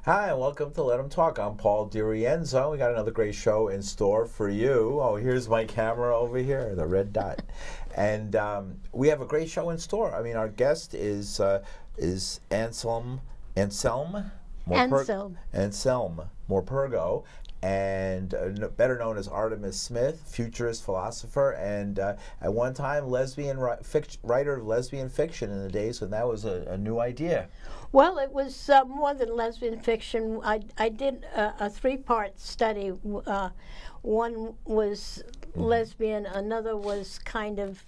Hi, and welcome to Let 'Em Talk. I'm Paul DiRienzo. We got another great show in store for you. Oh, here's my camera over here, the red dot. And we have a great show in store. I mean, our guest is Anselm Morpurgo, and better known as Artemis Smith, futurist philosopher, and at one time writer of lesbian fiction in the days when that was a new idea. Well, it was more than lesbian fiction. I did a three-part study. One was lesbian, another was kind of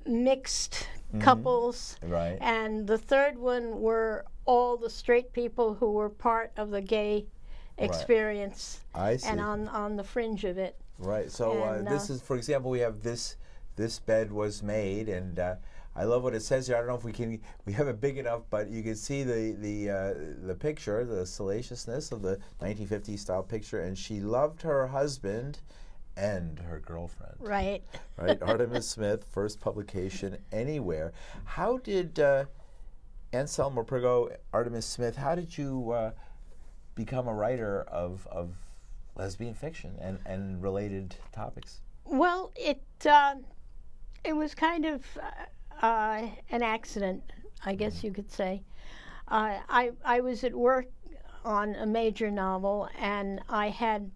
mixed couples, right? And the third one were all the straight people who were part of the gay experience, I see. and on the fringe of it. Right. So this is, for example, we have this bed was made, and I love what it says here. I don't know if we have it big enough, but you can see the picture, the salaciousness of the 1950s style picture, and she loved her husband and her girlfriend. Right. Right. Artemis Smith, first publication anywhere. How did Annselm Morpurgo, Artemis Smith, how did you become a writer of lesbian fiction and related topics? Well, it was kind of an accident, I guess you could say. I was at work on a major novel, and I had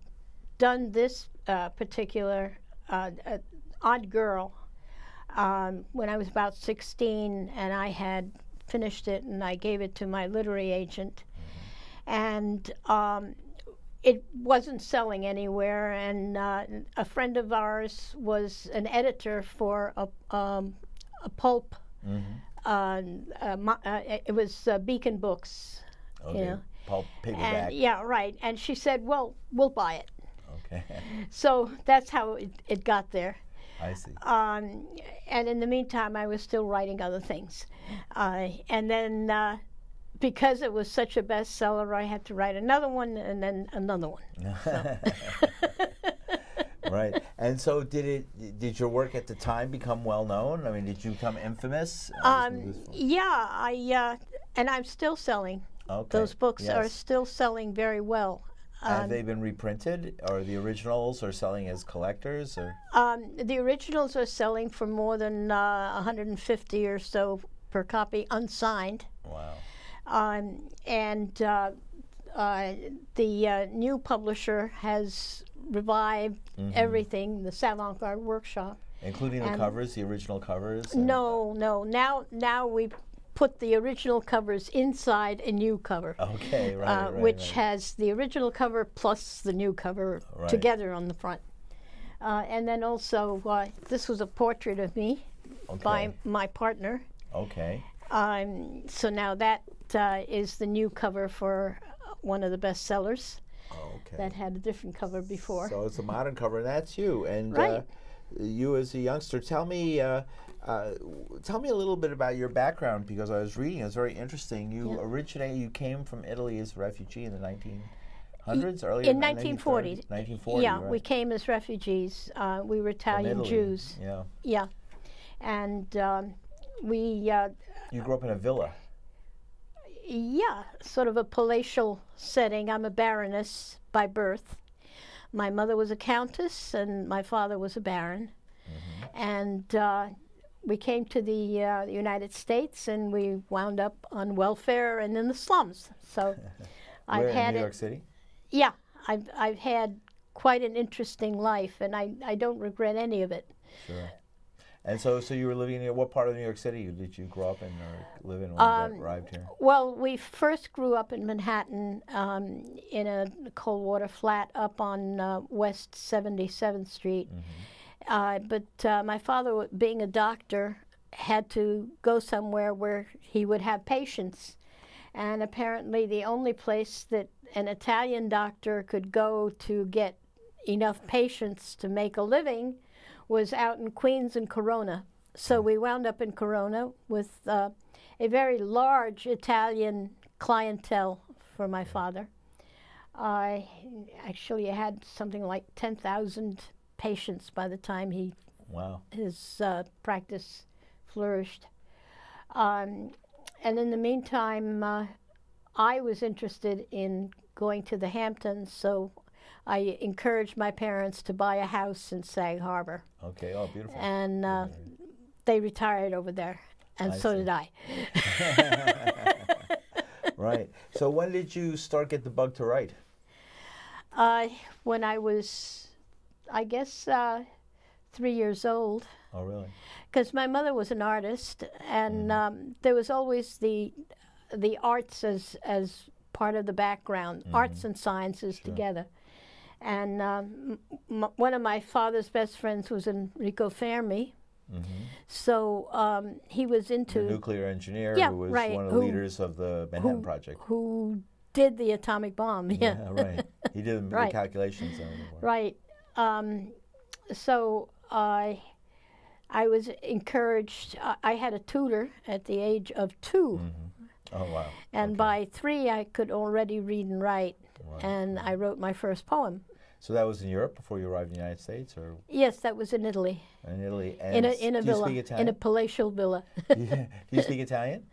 done this particular Odd Girl when I was about 16, and I had finished it, and I gave it to my literary agent. And it wasn't selling anywhere, and a friend of ours was an editor for a pulp. It was Beacon Books. Okay. You know? Pulp paperback. Yeah, right. And she said, "Well, we'll buy it." Okay. So that's how it got there. I see. And in the meantime, I was still writing other things, and then. Because it was such a bestseller, I had to write another one and then another one. So. Right. And so did your work at the time become well known? I mean, did you become infamous? Yeah, and I'm still selling. Okay. Those books are still selling very well. Have they been reprinted, or the originals are selling as collectors? Or? The originals are selling for more than 150 or so per copy, unsigned. Wow. And the new publisher has revived everything, the Savant-Garde Workshop. Including the covers, the original covers? No. Now we put the original covers inside a new cover. Okay, which has the original cover plus the new cover together on the front. And then also, this was a portrait of me by my partner. Okay. So now that is the new cover for one of the bestsellers. Okay. That had a different cover before. So it's a modern cover, and that's you. And you as a youngster, tell me a little bit about your background, because I was reading, it's very interesting. You came from Italy as a refugee in the 1900s, earlier in 1940. 1940, yeah, right. we came as refugees. We were Italian Jews. Yeah. Yeah. And we... you grew up in a villa. Yeah, sort of a palatial setting. I'm a baroness by birth. My mother was a countess, and my father was a baron. And we came to the United States, and we wound up on welfare and in the slums. So I've had in New York City? Yeah, I've had quite an interesting life, and I don't regret any of it. Sure. And so you were living in what part of New York City did you grow up in or live in when you arrived here? Well, we first grew up in Manhattan in a cold water flat up on West 77th Street. But my father, being a doctor, had to go somewhere where he would have patients. And apparently the only place that an Italian doctor could go to get enough patients to make a living was out in Queens and Corona. So we wound up in Corona with a very large Italian clientele for my father. I actually had something like 10,000 patients by the time his practice flourished. And in the meantime, I was interested in going to the Hamptons, so I encouraged my parents to buy a house in Sag Harbor. Okay, oh, beautiful. And they retired over there, and so did I. Right. So when did you start get the bug to write? When I was, I guess, 3 years old. Oh, really? Because my mother was an artist, and there was always the arts as part of the background, arts and sciences together. And one of my father's best friends was Enrico Fermi. So he was into... The nuclear engineer yeah, who was right, one of the leaders of the Manhattan Project. Who did the atomic bomb, yeah. Yeah, right. He did the calculations. Right. So I was encouraged. I had a tutor at the age of 2. Oh, wow. And by 3, I could already read and write. Right. And I wrote my first poem. So that was in Europe before you arrived in the United States, or? Yes, that was in Italy. In Italy, and in a villa, in a palatial villa. Do you speak Italian?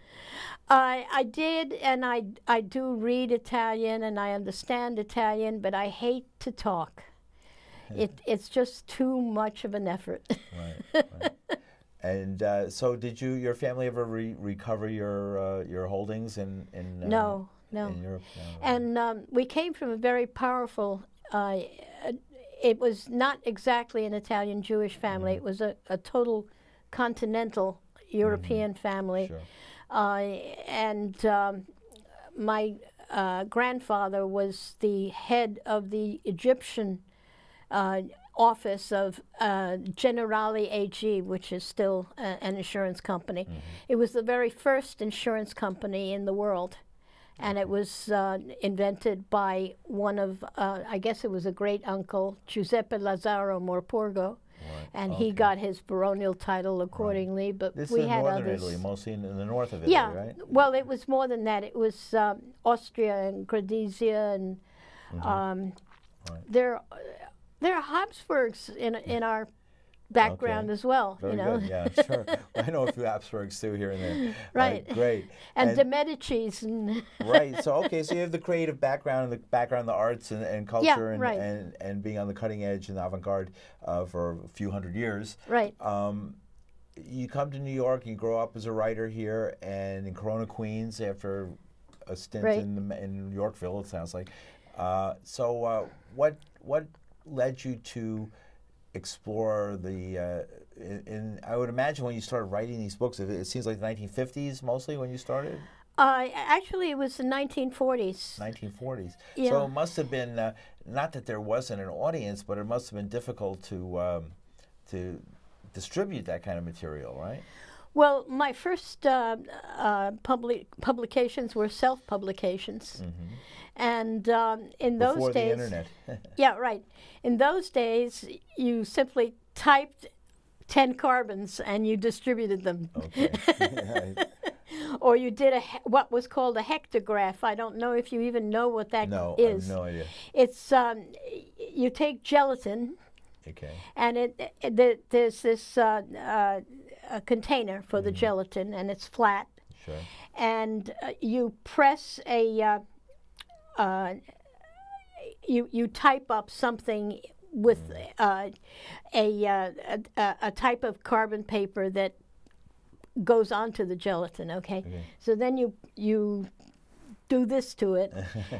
I did, and I do read Italian, and I understand Italian, but I hate to talk. It's just too much of an effort. Right. And so, did your family ever recover your holdings in No. in Europe? No. And we came from a very powerful. It was not exactly an Italian Jewish family. It was a total continental European family. Sure. And my grandfather was the head of the Egyptian office of Generali AG, which is still an insurance company. It was the very first insurance company in the world. And it was invented by one of, I guess it was a great uncle, Giuseppe Lazzaro Morpurgo. Right. And he got his baronial title accordingly, but this we is had northern others. Italy, mostly in the north of Italy, right? Well, it was more than that. It was Austria and Grazia, and there are Habsburgs in our background as well. Very good. Yeah, sure. I know a few Habsburgs too here and there. Right. Great. And the Medicis. And right. So so you have the creative background and the background in the arts and culture and being on the cutting edge and the avant-garde for a few hundred years. Right. You come to New York and you grow up as a writer here and in Corona, Queens after a stint in Yorkville, it sounds like. So what led you to explore the I would imagine when you started writing these books, it seems like the 1950s mostly when you started? Actually, it was the 1940s. 1940s. Yeah. So it must have been, not that there wasn't an audience, but it must have been difficult to distribute that kind of material, right? Well, my first publications were self-publications. And in those Before days, the internet. Yeah, right. In those days, you simply typed 10 carbons and you distributed them. Okay. Or you did what was called a hectograph. I don't know if you even know what that is. No, I have no idea. It's you take gelatin. Okay. And there's this a container for the gelatin, and it's flat. Sure. And you press a you type up something with a type of carbon paper that goes onto the gelatin. Okay. So then you do this to it,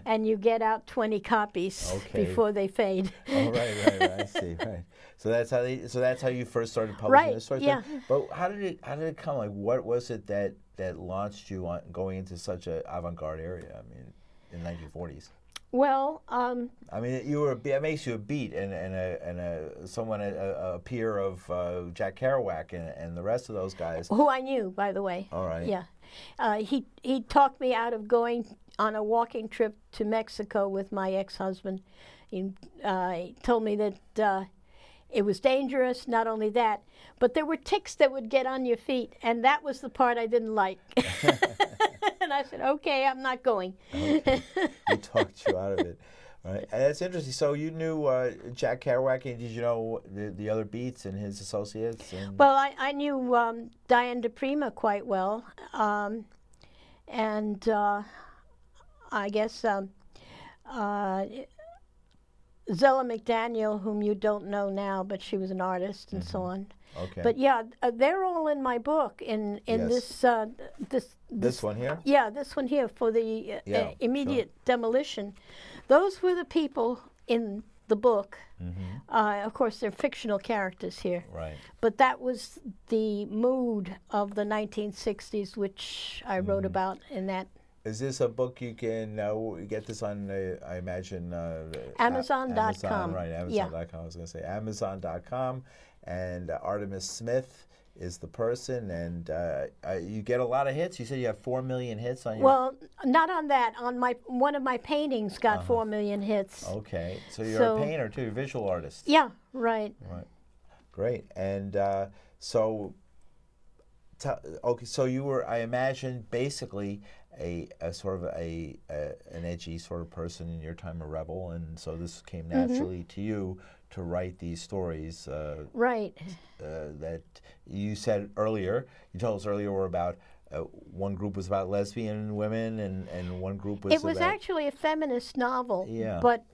and you get out 20 copies before they fade. Oh, right. I see. Right. So that's how you first started publishing this sort of thing. But how did it come? Like, what was it that launched you on going into such an avant-garde area? I mean, in the 1940s. Well, I mean, that makes you a beat and a peer of Jack Kerouac and the rest of those guys. Who I knew, by the way. All right. Yeah, he talked me out of going on a walking trip to Mexico with my ex-husband. He told me that it was dangerous. Not only that, but there were ticks that would get on your feet, and that was the part I didn't like. And I said, okay, I'm not going. Okay. He talked you out of it. Right. And that's interesting. So you knew Jack Kerouac, and did you know the other Beats and his associates? Well, I knew Diane de Prima quite well. And I guess, Zella McDaniel, whom you don't know now, but she was an artist and so on. Okay. But yeah, they're all in my book. In Yes. this one here? Yeah, this one here for the immediate demolition. Those were the people in the book. Of course, they're fictional characters here. Right. But that was the mood of the 1960s, which I wrote about in that. Is this a book you can get this on, I imagine, Amazon.com. Amazon, right, Amazon.com. I was going to say Amazon.com. And Artemis Smith is the person. And you get a lot of hits. You said you have 4 million hits on your... Well, not on that. On one of my paintings got 4 million hits. Okay. So you're a painter, too, a visual artist. Yeah, right. Right. Great. And so you were, I imagine, basically a sort of an edgy sort of person in your time, a rebel, and so this came naturally to you to write these stories. Right. That you said earlier, you told us earlier, were about one group was about lesbian women, and one group was. It was actually a feminist novel. Yeah. But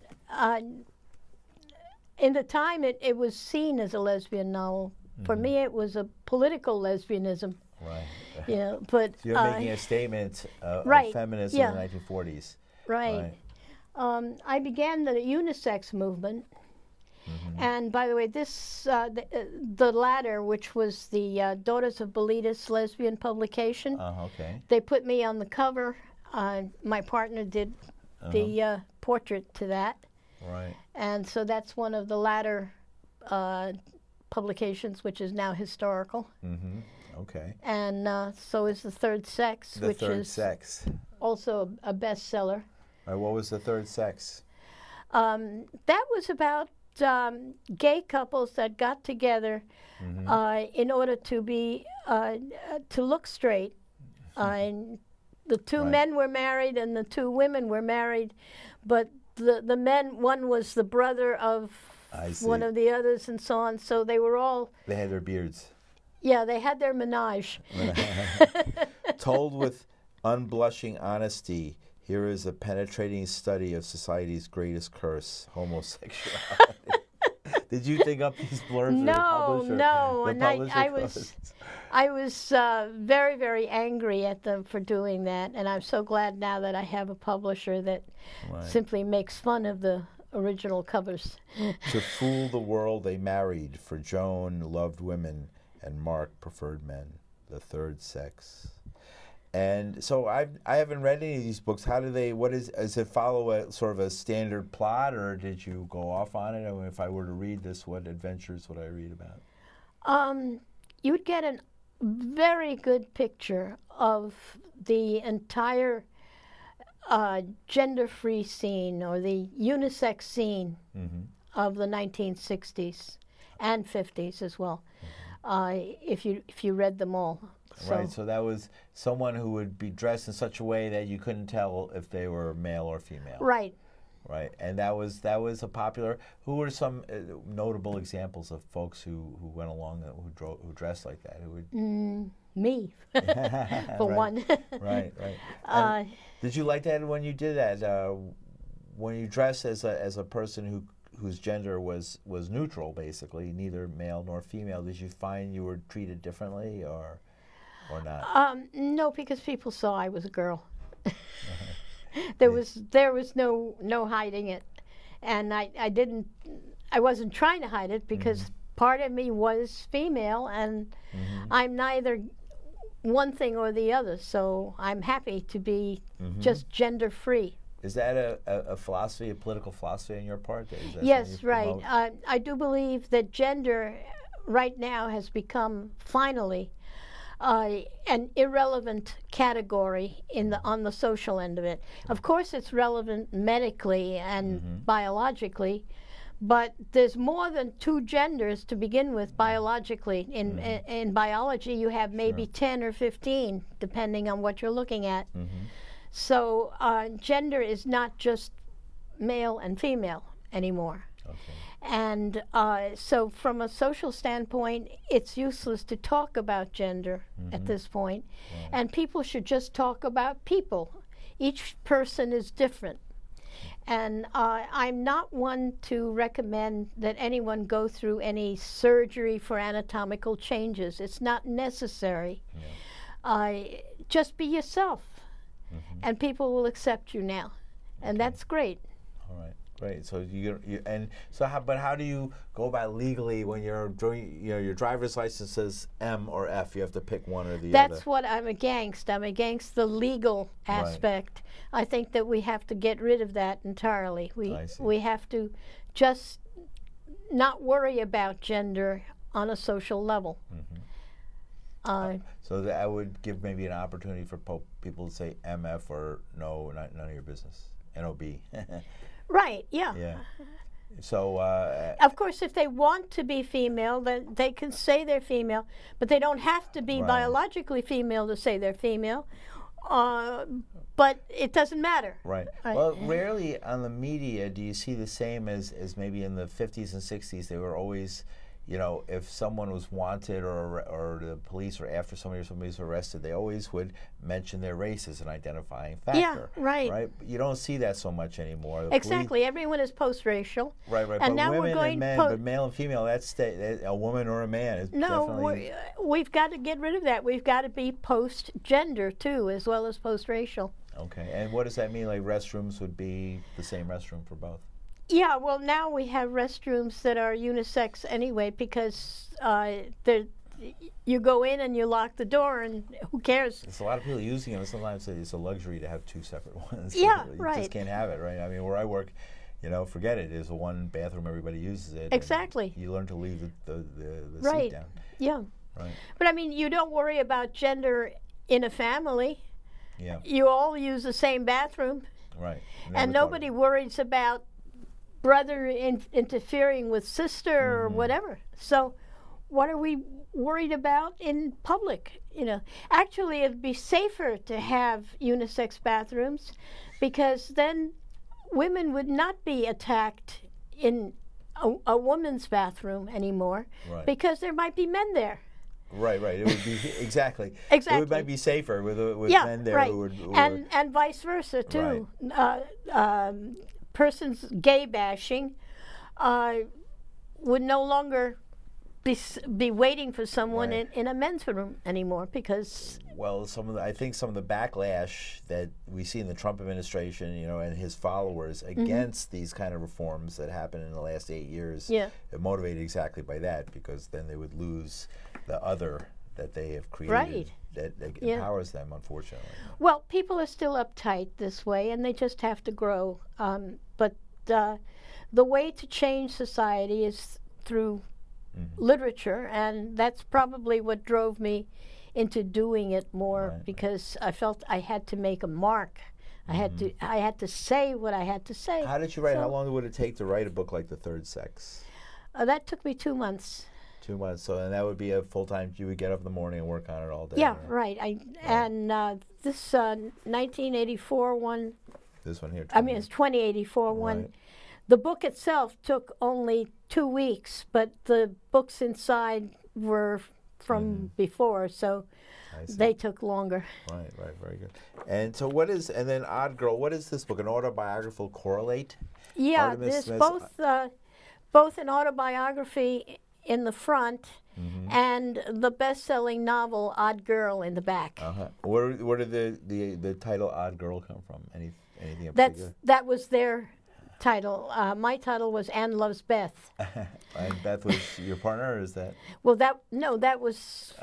in the time, it was seen as a lesbian novel. For me, it was a political lesbianism. Right. Yeah, but so you're making a statement of feminism in the 1940s. Right. I began the unisex movement, and by the way, this the latter, which was the Daughters of Bilitis lesbian publication. Okay. They put me on the cover. My partner did the portrait to that. Right. And so that's one of the latter publications, which is now historical. Okay. And so is The Third Sex, which is also a bestseller. Right, what was The Third Sex? That was about gay couples that got together in order to be to look straight. And the two men were married and the two women were married, but the men, one was the brother of one of the others and so on. So they were all... They had their beards. Yeah, they had their menage. Told with unblushing honesty, here is a penetrating study of society's greatest curse, homosexuality. Did you think up these blurbs? No. And I was very, very angry at them for doing that. And I'm so glad now that I have a publisher that simply makes fun of the original covers. To fool the world, they married, for Joan loved women and Mark preferred men, The Third Sex. And so I haven't read any of these books. How do they, does it follow a sort of a standard plot, or did you go off on it? I mean, if I were to read this, what adventures would I read about? You'd get a very good picture of the entire gender-free scene, or the unisex scene of the 1960s and 50s as well, if you read them all. Right, so that was someone who would be dressed in such a way that you couldn't tell if they were male or female. Right. Right, and that was a popular. Who were some notable examples of folks who went along who dressed like that? Who would me, for one. Right. Did you like that when you did that? When you dressed as a person whose gender was neutral, basically, neither male nor female, did you find you were treated differently, or not? No, because people saw I was a girl. There was no hiding it, and I wasn't trying to hide it, because part of me was female, and I'm neither one thing or the other, so I'm happy to be just gender free. Is that a philosophy, a political philosophy on your part? Yes, right. I do believe that gender right now has become finally an irrelevant category on the social end of it. Of course, it's relevant medically and biologically, but there's more than two genders to begin with biologically. In biology, you have maybe 10 or 15, depending on what you're looking at. So gender is not just male and female anymore. Okay. And so from a social standpoint, it's useless to talk about gender at this point. And people should just talk about people. Each person is different. And I'm not one to recommend that anyone go through any surgery for anatomical changes. It's not necessary. Just be yourself, and people will accept you now, and that's great. All right, great. So but how do you go about legally when you're doing, your driver's license says M or F? You have to pick one or the other. That's what I'm against. I'm against the legal aspect. I think that we have to get rid of that entirely. We have to just not worry about gender on a social level. So that would give maybe an opportunity for people to say MF or no, none of your business. NOB. Right, yeah. Yeah. So, of course, if they want to be female, then they can say they're female, but they don't have to be biologically female to say they're female. But it doesn't matter. Right. Well, rarely on the media do you see the same as maybe in the 50s and 60s. They were always, if someone was wanted or the police were after somebody or somebody was arrested, they always would mention their race as an identifying factor. Yeah, right. Right. You don't see that so much anymore. Exactly. Everyone is post-racial. Right. And but now women we're going and men, but male and female, that's a woman or a man. Is definitely... we've got to get rid of that. We've got to be post-gender too, as well as post-racial. Okay. And what does that mean? Like restrooms would be the same restroom for both? Yeah, well, now we have restrooms that are unisex anyway, because you go in and you lock the door, and who cares? There's a lot of people using them. Sometimes it's a luxury to have two separate ones. Yeah, you right. just can't have it, right? I mean, where I work, forget it. There's a one bathroom, everybody uses it. Exactly. You learn to leave the right. seat down. Yeah. Right. But I mean, you don't worry about gender in a family. Yeah. You all use the same bathroom. Right. And nobody worries about brother interfering with sister or whatever. So what are we worried about in public? Actually, it'd be safer to have unisex bathrooms, because then women would not be attacked in a woman's bathroom anymore, because there might be men there. Right. It would be exactly. Exactly. It might be safer with men there who would. And vice versa too. Persons gay bashing would no longer be waiting for someone in a men's room anymore, because I think some of the backlash that we see in the Trump administration, and his followers against these kind of reforms that happened in the last 8 years, it motivated exactly by that, because then they would lose the other that they have created that empowers them, unfortunately. Well, people are still uptight this way, and they just have to grow. But the way to change society is through literature, and that's probably what drove me into doing it more, because I felt I had to make a mark. I had to say what I had to say. How did you write? How long would it take to write a book like The Third Sex? That took me 2 months. 2 months. So, and that would be a full-time. You would get up in the morning and work on it all day. Yeah, right. And this 1984 one. This one here. I mean, it's 2084 one. The book itself took only 2 weeks, but the books inside were from before, so they took longer. Right, very good. And so and then Odd Girl, what is this book, an autobiographical correlate? Yeah, there's both an autobiography in the front and the best-selling novel Odd Girl in the back. Where did the title Odd Girl come from? Anything in particular? That was their title. My title was Ann Loves Beth. And Beth was your partner, or is that? Well, that was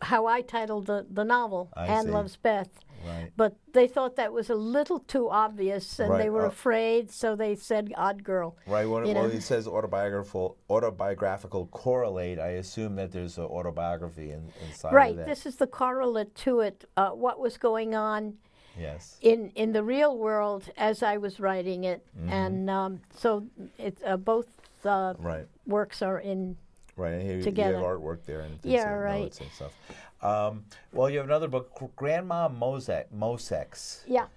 how I titled the novel, Ann Loves Beth. Right. But they thought that was a little too obvious, and they were afraid, so they said Odd Girl. Right. Well, it says autobiographical correlate. I assume that there's an autobiography inside of that. Right. This is the correlate to it, what was going on in the real world as I was writing it. And so it's both works are in together. You have artwowork there and right. and stuff. Well, you have another book, Grandma Mosex. Yeah.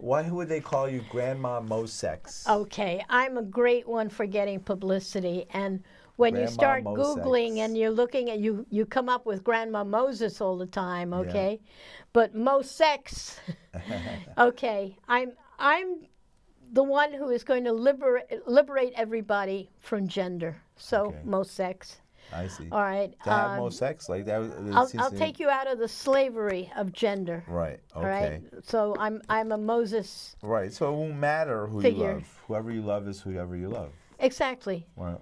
Why would they call you Grandma Mosex? Okay, I'm a great one for getting publicity, and when Grandma you start Moses. Googling and you're looking at you come up with Grandma Moses all the time, okay? But Mosex, okay, I'm the one who is going to liberate everybody from gender. So Mosex. I see. All right. To have Mosex, like that. I'll take you out of the slavery of gender. Right. Okay. All right. So I'm a Moses. Right. So it won't matter who figure. you love. Whoever you love is whoever you love. Exactly. Right.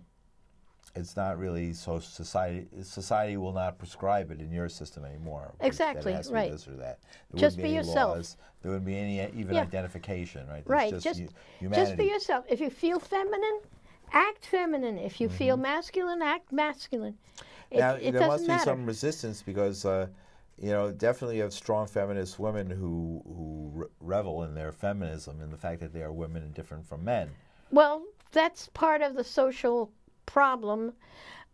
It's not really so society will not prescribe it in your system anymore. Exactly, that it has to right. Be this or that. There just wouldn't be any yourself. Laws. There wouldn't be any even identification, right? Right. It's just humanity. be yourself. If you feel feminine, act feminine. If you feel masculine, act masculine. It there must doesn't be matter. some resistance because definitely you have strong feminist women who revel in their feminism and the fact that they are women and different from men. Well, that's part of the social problem,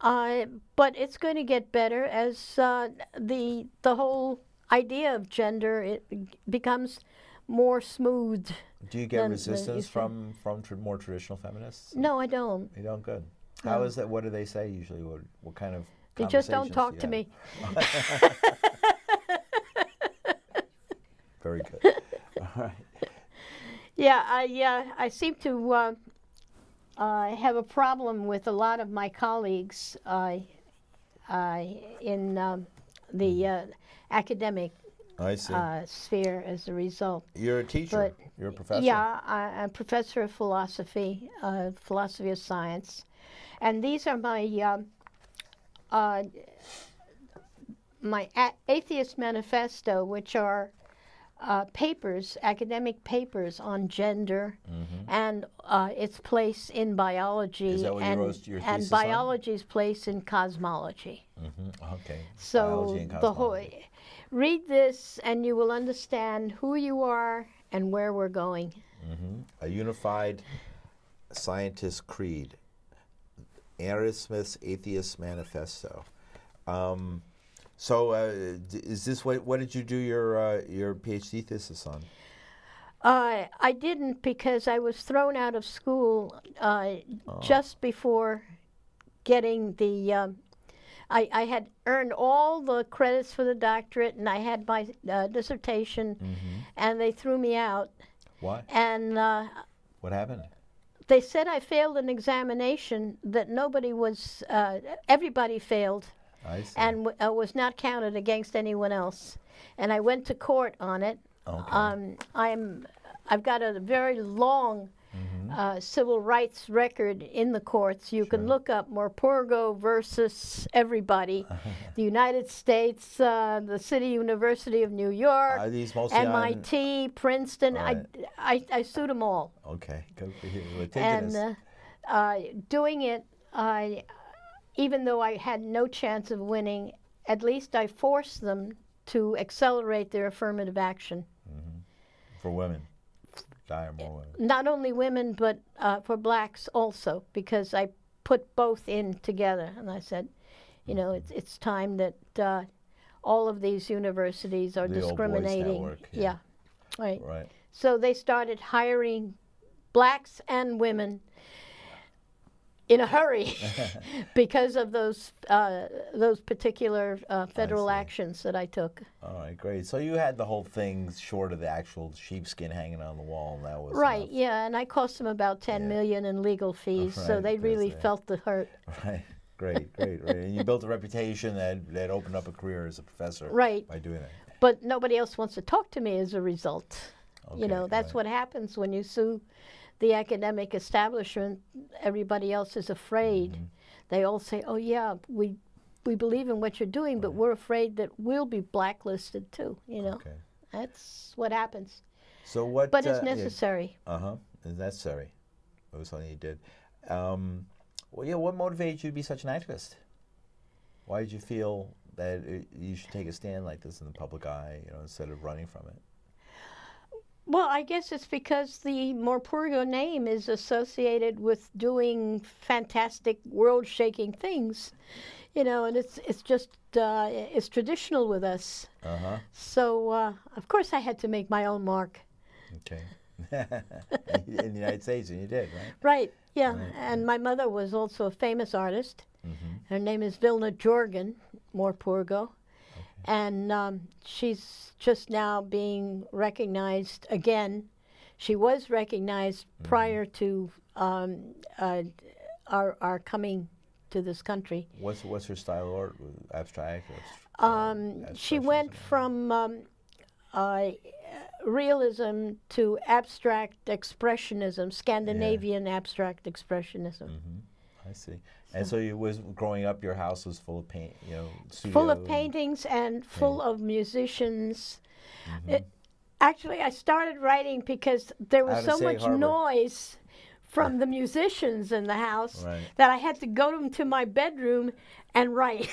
but it's going to get better as the whole idea of gender becomes more smooth. Do you get resistance from more traditional feminists? No, I don't. You don't? Good. How is that? What do they say usually? What kind of They just don't talk to me. Very good. All right. Yeah, I seem to have a problem with a lot of my colleagues in the academic sphere as a result. You're a teacher. You're a professor. Yeah, I'm a professor of philosophy of science, and these are my atheist manifesto, which are papers, academic papers on gender and its place in biology. Is that what you wrote your thesis biology's place in cosmology. Okay. So biology and cosmology. Read this and you will understand who you are and where we're going. A unified scientist creed. ArtemisSmith's Atheist Manifesto. So, is this what did you do your PhD thesis on? I didn't because I was thrown out of school just before getting the. I had earned all the credits for the doctorate, and I had my dissertation, and they threw me out. Why? And what happened? They said I failed an examination that nobody was. Everybody failed. I see. And was not counted against anyone else. And I went to court on it. Okay. I've got a very long civil rights record in the courts. You can look up Morpurgo versus everybody, the United States, the City University of New York, MIT, Princeton. Right. I sued them all. Okay, good for you. And doing it, even though I had no chance of winning, at least I forced them to accelerate their affirmative action. For women. Dire more women. Not only women, but for blacks also, because I put both in together. And I said, it's time that all of these universities are discriminating. Old boys network, right. Right. So they started hiring blacks and women in a hurry because of those particular federal actions that I took. All right, great. So you had the whole thing short of the actual sheepskin hanging on the wall, and that was right. enough. Yeah, and I cost them about $10 million in legal fees, so they really felt the hurt. Right. Great. And you built a reputation that opened up a career as a professor. Right. By doing that. But nobody else wants to talk to me as a result. Okay, that's what happens when you sue the academic establishment. Everybody else is afraid. They all say, "Oh yeah, we believe in what you're doing, but we're afraid that we'll be blacklisted too." Okay. That's what happens. So what? But it's necessary. It's necessary. It was something you did. What motivated you to be such an activist? Why did you feel that you should take a stand like this in the public eye, instead of running from it? Well, I guess it's because the Morpurgo name is associated with doing fantastic, world-shaking things, and it's just it's traditional with us. So of course I had to make my own mark. Okay. in the United States, and you did, right? Right, yeah. Right. And my mother was also a famous artist. Mm-hmm. Her name is Vilna Jorgen, Morpurgo. Okay. And she's just now being recognized again. She was recognized prior to our coming to this country. What's her style or abstract? She went from realism to abstract expressionism, Scandinavian abstract expressionism. Mm-hmm. I see. And so you was growing up, your house was full of paint, full of paintings and full of musicians. Mm-hmm. Actually, I started writing because there was so much noise from the musicians in the house that I had to go to my bedroom and write.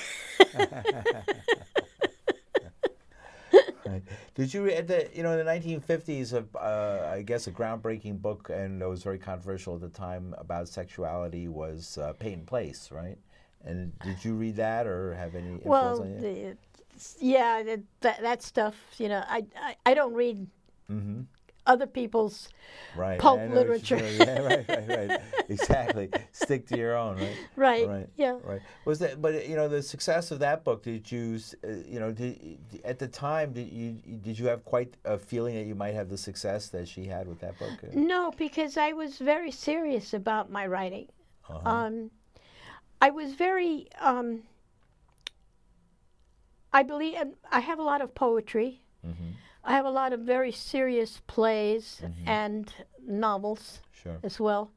Right. Did you read in the 1950s, I guess a groundbreaking book, and it was very controversial at the time, about sexuality was Paint and Place, right? And did you read that or have any influence on you? Yeah, that stuff, I don't read other people's pulp literature. Yeah, right. Exactly. Stick to your own, right? Right. Yeah. Right. Was that? But the success of that book. Did you, at the time, did you have quite a feeling that you might have the success that she had with that book? No, because I was very serious about my writing. I was very. I believe I have a lot of poetry. Mm-hmm. I have a lot of very serious plays and novels as well.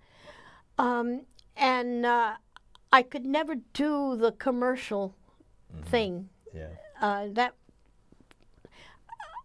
And I could never do the commercial thing. Yeah. That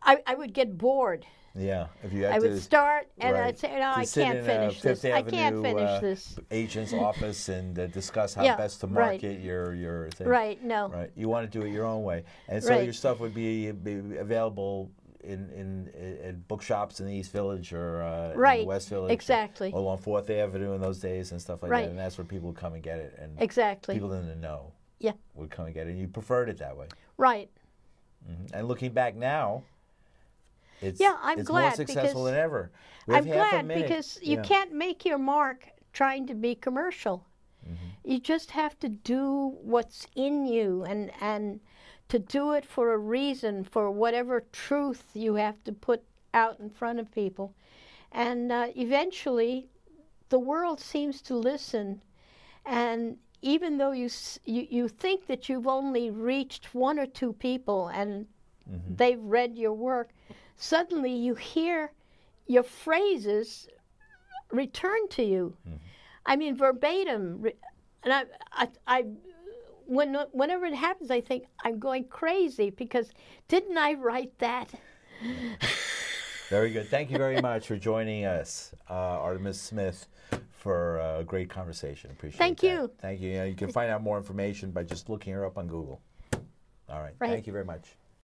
I would get bored. Yeah, if you had I would start and I'd say, "No, I can't finish this. I can't finish this." Agent's office and discuss how best to market your thing. Right. No. Right. You want to do it your own way, and so your stuff would be available in bookshops in the East Village or in the West Village. Exactly. Or along 4th Avenue in those days and stuff like that, and that's where people would come and get it. And people in the know would come and get it, and you preferred it that way. Right. Mm-hmm. And looking back now, it's glad more successful than ever. I'm glad because you can't make your mark trying to be commercial. Mm-hmm. You just have to do what's in you and to do it for a reason, for whatever truth you have to put out in front of people. And eventually, the world seems to listen. And even though you think that you've only reached 1 or 2 people and they've read your work, suddenly you hear your phrases return to you. Mm-hmm. I mean, verbatim. And whenever it happens, I think I'm going crazy because didn't I write that? Very good. Thank you very much for joining us, Artemis Smith, for a great conversation. Appreciate it. Thank you. Thank you. You can find out more information by just looking her up on Google. All right. Thank you very much.